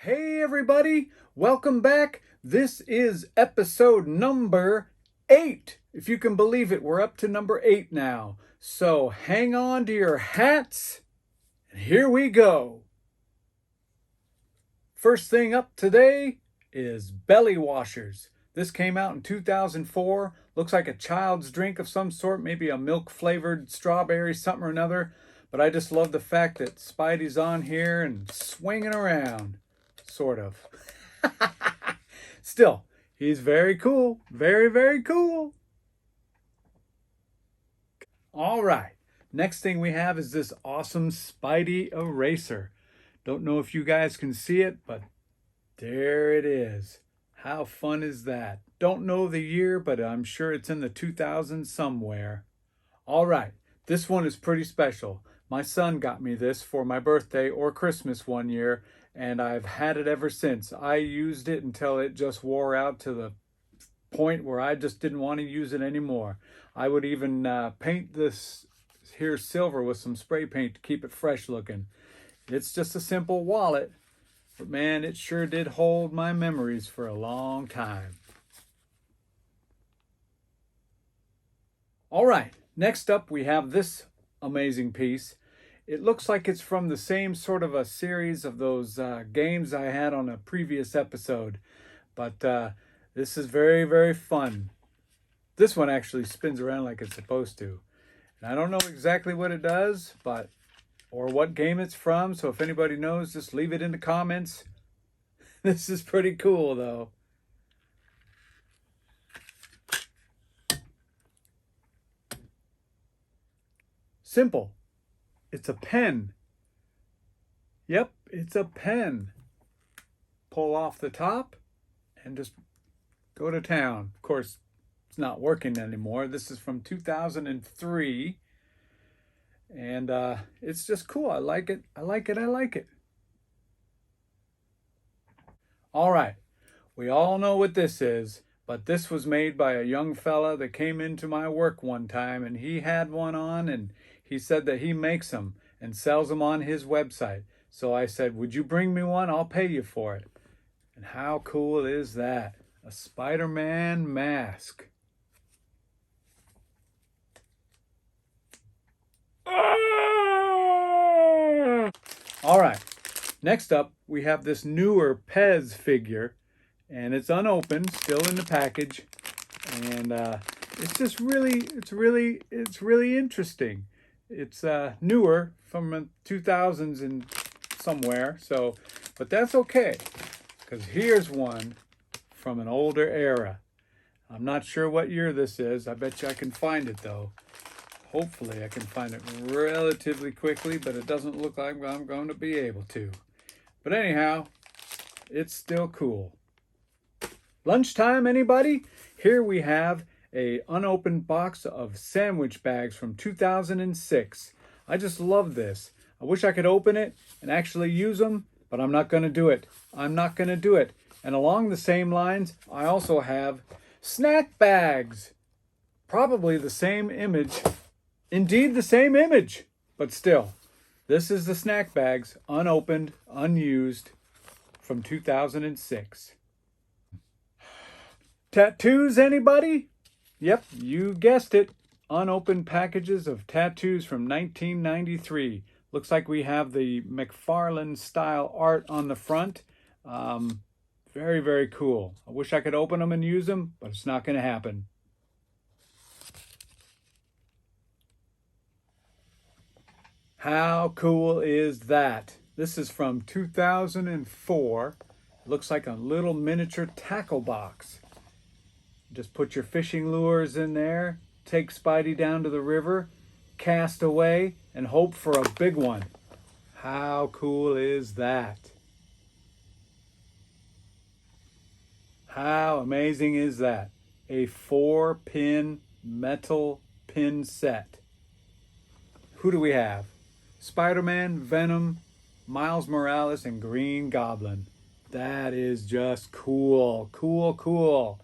Hey everybody, welcome back. This is episode number 8. If you can believe it, we're up to number 8 now. So hang on to your hats and here we go. First thing up today is belly washers. This came out in 2004. Looks like a child's drink of some sort, maybe a milk flavored strawberry something or another. But I just love the fact that Spidey's on here and swinging around. Sort of. Still, he's very cool. Very, very cool. All right. Next thing we have is this awesome Spidey eraser. Don't know if you guys can see it, but there it is. How fun is that? Don't know the year, but I'm sure it's in the 2000s somewhere. All right. This one is pretty special. My son got me this for my birthday or Christmas one year, and I've had it ever since. I used it until it just wore out to the point where I just didn't want to use it anymore. I would even paint this here silver with some spray paint to keep it fresh looking. It's just a simple wallet, but man, it sure did hold my memories for a long time. All right, next up we have this amazing piece. It looks like it's from the same sort of a series of those games I had on a previous episode. But this is very, very fun. This one actually spins around like it's supposed to. And I don't know exactly what it does, or what game it's from. So if anybody knows, just leave it in the comments. This is pretty cool though. Simple. It's a pen. Yep, it's a pen. Pull off the top and just go to town. Of course, it's not working anymore. This is from 2003. And it's just cool. I like it. I like it. I like it. All right. We all know what this is, but this was made by a young fella that came into my work one time, and he had one on, and he said that he makes them and sells them on his website. So I said, would you bring me one? I'll pay you for it. And how cool is that? A Spider-Man mask. All right. Next up, we have this newer Pez figure, and it's unopened, still in the package. And it's just it's really interesting. It's newer from the 2000s and somewhere, but that's okay, because here's one from an older era. I'm not sure what year this is. I bet you I can find it though. Hopefully I can find it relatively quickly, but it doesn't look like I'm going to be able to. But anyhow, it's still cool. Lunchtime, anybody? Here we have a unopened box of sandwich bags from 2006. I just love this. I wish I could open it and actually use them, but I'm not going to do it. I'm not going to do it. And along the same lines, I also have snack bags. Probably the same image. Indeed, the same image. But still, this is the snack bags, unopened, unused, from 2006. Tattoos, anybody? Yep, you guessed it. Unopened packages of tattoos from 1993. Looks like we have the McFarlane style art on the front. Very, very cool. I wish I could open them and use them, but it's not going to happen. How cool is that? This is from 2004. Looks like a little miniature tackle box. Just put your fishing lures in there, take Spidey down to the river, cast away, and hope for a big one. How cool is that? How amazing is that? A 4-pin metal pin set. Who do we have? Spider-Man, Venom, Miles Morales, and Green Goblin. That is just cool. Cool, cool.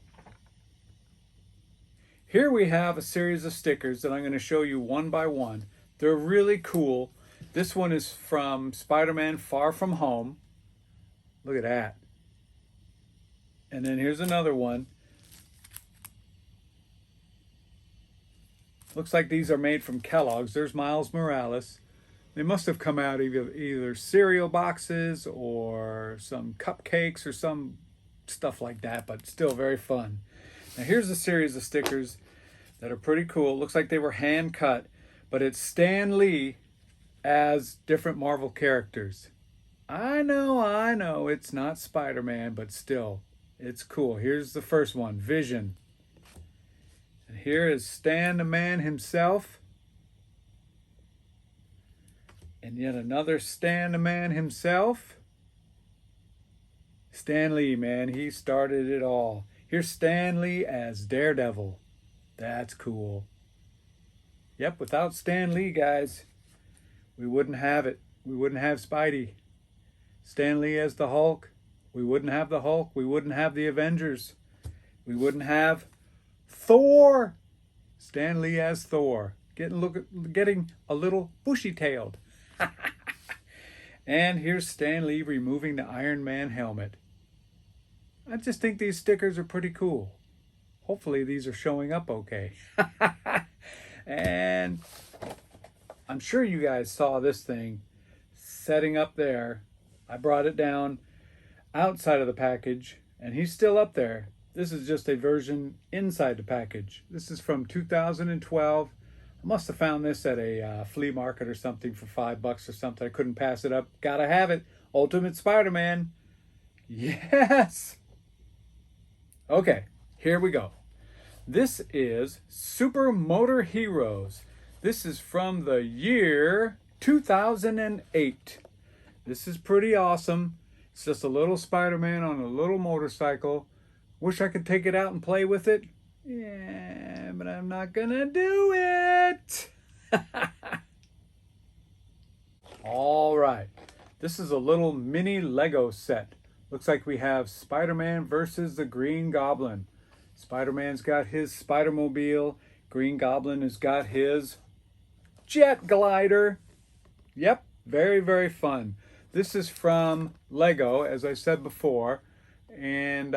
Here we have a series of stickers that I'm going to show you one by one. They're really cool. This one is from Spider-Man Far From Home. Look at that. And then here's another one. Looks like these are made from Kellogg's. There's Miles Morales. They must have come out either cereal boxes or some cupcakes or some stuff like that, but still very fun. Now here's a series of stickers that are pretty cool. Looks like they were hand cut, but it's Stan Lee as different Marvel characters. I know, it's not Spider-Man, but still, it's cool. Here's the first one, Vision. And here is Stan the Man himself. And yet another Stan the Man himself. Stan Lee, man, he started it all. Here's Stan Lee as Daredevil. That's cool. Yep, without Stan Lee, guys, we wouldn't have it. We wouldn't have Spidey. Stan Lee as the Hulk. We wouldn't have the Hulk. We wouldn't have the Avengers. We wouldn't have Thor. Stan Lee as Thor. Getting a little bushy-tailed. And here's Stan Lee removing the Iron Man helmet. I just think these stickers are pretty cool. Hopefully these are showing up okay. And I'm sure you guys saw this thing setting up there. I brought it down outside of the package and he's still up there. This is just a version inside the package. This is from 2012. I must have found this at a flea market or something for $5 or something. I couldn't pass it up. Gotta have it. Ultimate Spider-Man. Yes. Okay, here we go. This is Super Motor Heroes. This is from the year 2008. This is pretty awesome. It's just a little Spider-Man on a little motorcycle. Wish I could take it out and play with it. Yeah, but I'm not gonna do it. All right. This is a little mini Lego set. Looks like we have Spider-Man versus the Green Goblin. Spider-Man's got his Spider-Mobile. Green Goblin has got his jet glider. Yep, very, very fun. This is from Lego, as I said before. And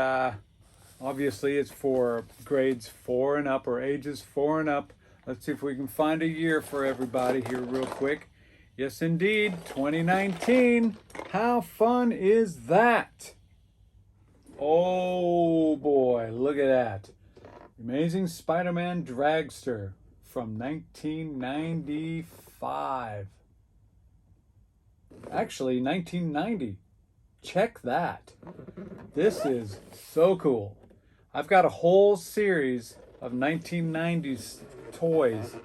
obviously it's for grades 4 and up or ages 4 and up. Let's see if we can find a year for everybody here real quick. Yes, indeed, 2019. How fun is that? Oh boy, look at that. Amazing Spider-Man Dragster from 1995. Actually, 1990. Check that. This is so cool. I've got a whole series of 1990s toys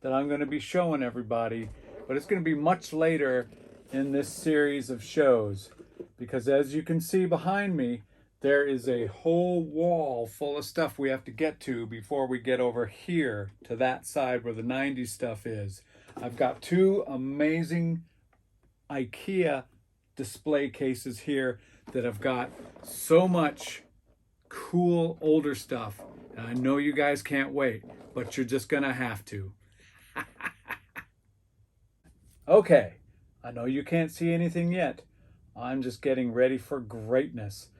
that I'm going to be showing everybody, but it's going to be much later in this series of shows because as you can see behind me, there is a whole wall full of stuff we have to get to before we get over here to that side where the 90s stuff is. I've got two amazing IKEA display cases here that have got so much cool older stuff. And I know you guys can't wait, but you're just gonna have to. Okay, I know you can't see anything yet. I'm just getting ready for greatness.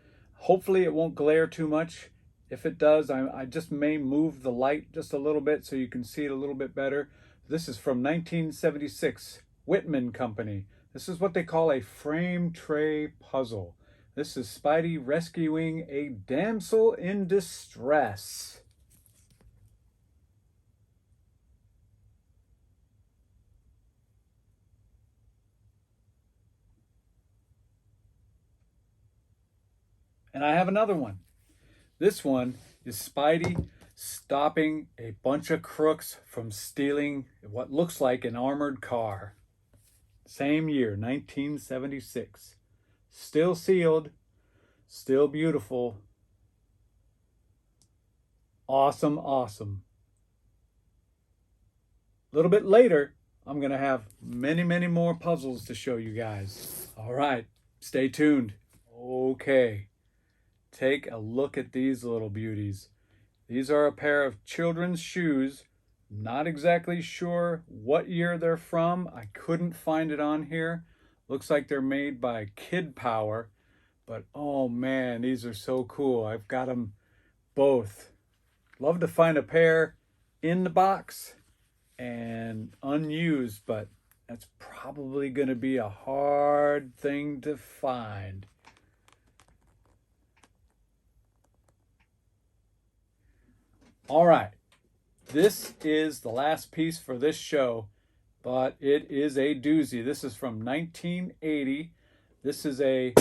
Hopefully it won't glare too much. If it does, I just may move the light just a little bit so you can see it a little bit better. This is from 1976, Whitman Company. This is what they call a frame tray puzzle. This is Spidey rescuing a damsel in distress. And I have another one. This one is Spidey stopping a bunch of crooks from stealing what looks like an armored car. Same year, 1976. Still sealed, still beautiful. Awesome, awesome. A little bit later, I'm going to have many, many more puzzles to show you guys. All right, stay tuned. Okay. Take a look at these little beauties. These are a pair of children's shoes. Not exactly sure what year they're from. I couldn't find it on here. Looks like they're made by Kid Power, But oh man, these are so cool. I've got them both. Love to find a pair in the box and unused, but that's probably going to be a hard thing to find. All right, this is the last piece for this show, but it is a doozy. This is from 1980. This is a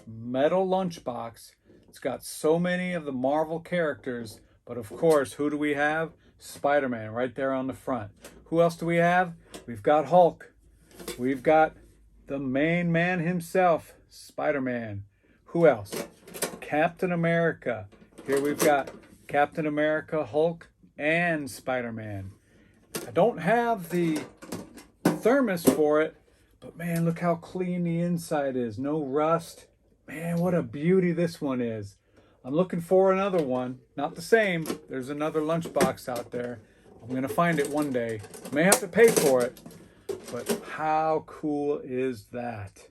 metal lunchbox. It's got so many of the Marvel characters, but of course, who do we have? Spider-Man right there on the front. Who else do we have? We've got Hulk. We've got the main man himself, Spider-Man. Who else? Captain America. Here we've got Captain America, Hulk, and Spider-Man. I don't have the thermos for it, but man, look how clean the inside is. No rust. Man, what a beauty this one is. I'm looking for another one. Not the same. There's another lunchbox out there. I'm going to find it one day. May have to pay for it, but how cool is that?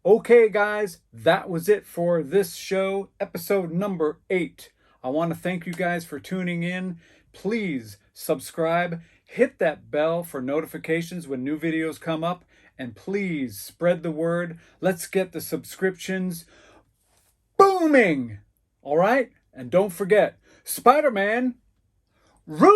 Okay, guys, that was it for this show, episode number 8. I want to thank you guys for tuning in. Please subscribe, hit that bell for notifications when new videos come up, and please spread the word. Let's get the subscriptions booming. All right? And don't forget, Spider-Man rules!